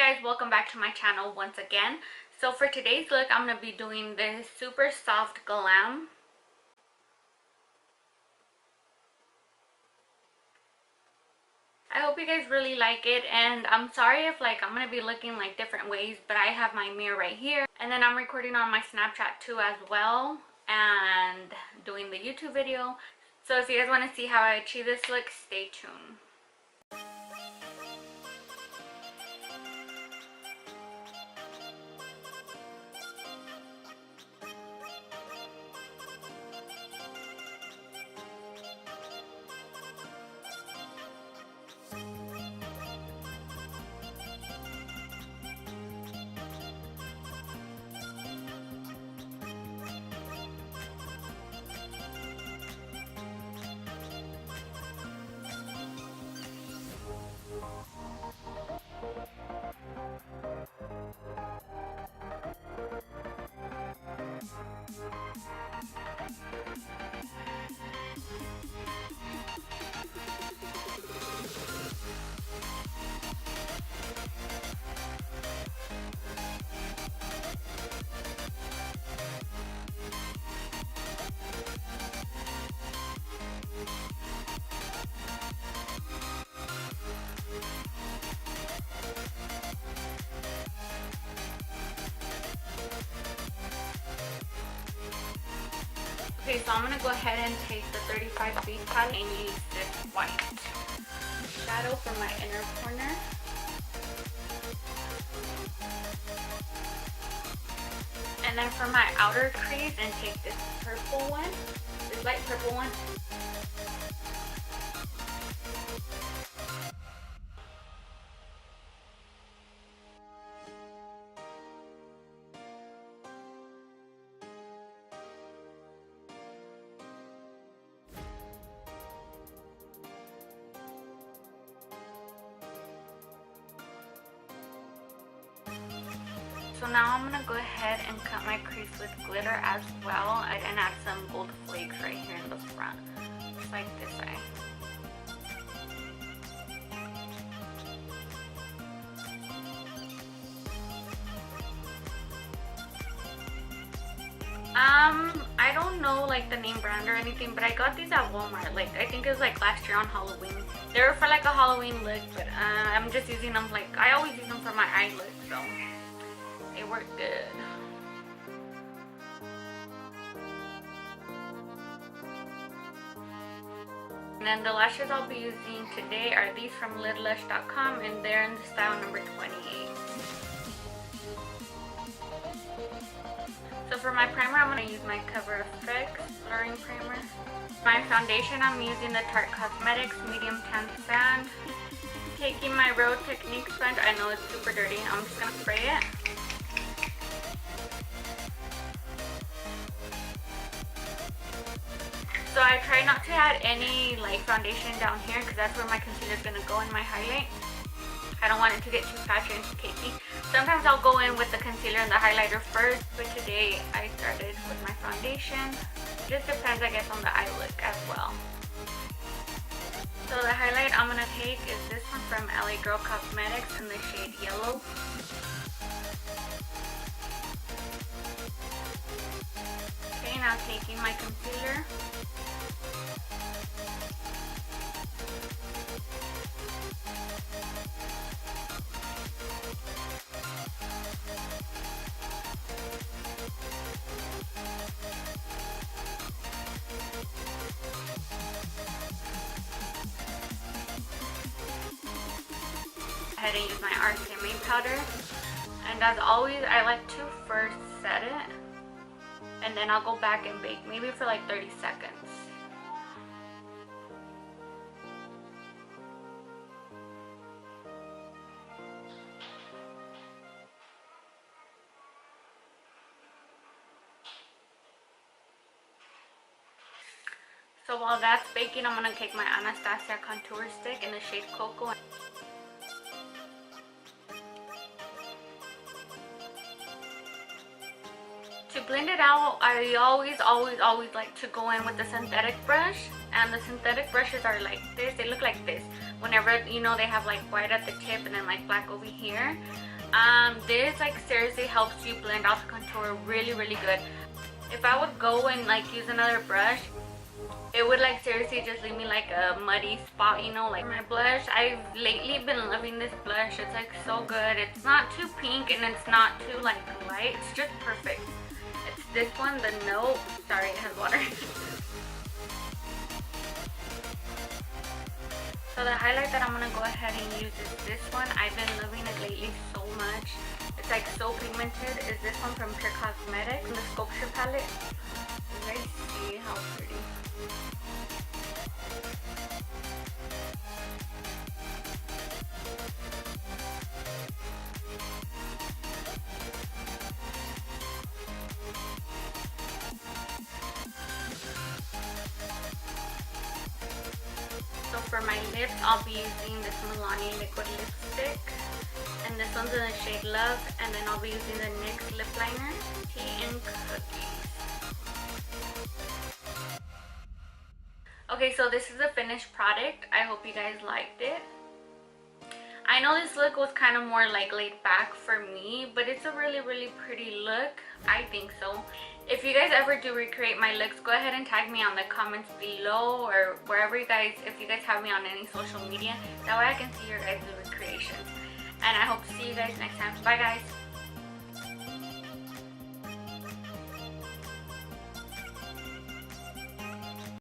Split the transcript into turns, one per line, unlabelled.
Guys, welcome back to my channel once again. So for today's look, I'm going to be doing this super soft glam. I hope you guys really like it, and I'm sorry if I'm going to be looking different ways, but I have my mirror right here, and then I'm recording on my Snapchat too as well, and doing the YouTube video. So if you guys want to see how I achieve this look, stay tuned. Okay, so I'm going to go ahead and take the 35 Beat palette and use this white shadow for my inner corner. And then for my outer crease, and take this purple one, this light purple one. So now I'm going to go ahead and cut my crease with glitter as well, and add some gold flakes right here in the front, just like this way. I don't know the name brand or anything, but I got these at Walmart. I think it was last year on Halloween. They were for a Halloween look, but I'm just using them I always use them for my eye look, so they work good. And then the lashes I'll be using today are these from lidlush.com, and they're in the style number 28. So for my primer, I'm going to use my Coverfx blurring primer. My foundation, I'm using the Tarte Cosmetics Medium Tan Sand. Taking my Road Technique sponge, I know it's super dirty, I'm just going to spray it. So I try not to add any foundation down here, because that's where my concealer is going to go in my highlight. I don't want it to get too patchy and too cakey. Sometimes I'll go in with the concealer and the highlighter first, but today I started with my foundation. Just depends, I guess, on the eye look as well. So the highlight I'm going to take is this one from lagirl Cosmetics in the shade Yellow. Okay, now taking my concealer. Ahead and use my RCMA powder, and as always I like to first set it, and then I'll go back and bake maybe for 30 seconds. So while that's baking, I'm going to take my Anastasia contour stick in the shade Cocoa. To blend it out, I always like to go in with the synthetic brush. And the synthetic brushes are like this. They look like this. Whenever, you know, they have like white at the tip and then like black over here. This like seriously helps you blend out the contour really good. If I would go and like use another brush, it would like seriously just leave me like a muddy spot, you know. Like my blush, I've lately been loving this blush. It's like so good. It's not too pink and it's not too like light. It's just perfect. It's this one, the Note. Sorry, it has water. So the highlight that I'm gonna go ahead and use is this one. I've been loving it lately so much. It's like so pigmented. Is this one from Pure Cosmetics in the Sculpture palette. You guys see how pretty. So for my lips, I'll be using this Milani liquid lipstick. And this one's in the shade Love. And then I'll be using the NYX lip liner, Tea and Cookies. Okay, so this is the finished product. I hope you guys liked it. I know this look was kind of more like laid back for me, but it's a really pretty look. I think so. If you guys ever do recreate my looks, go ahead and tag me on the comments below or wherever you guys, if you guys have me on any social media. That way I can see your guys' recreations. And I hope to see you guys next time. Bye guys.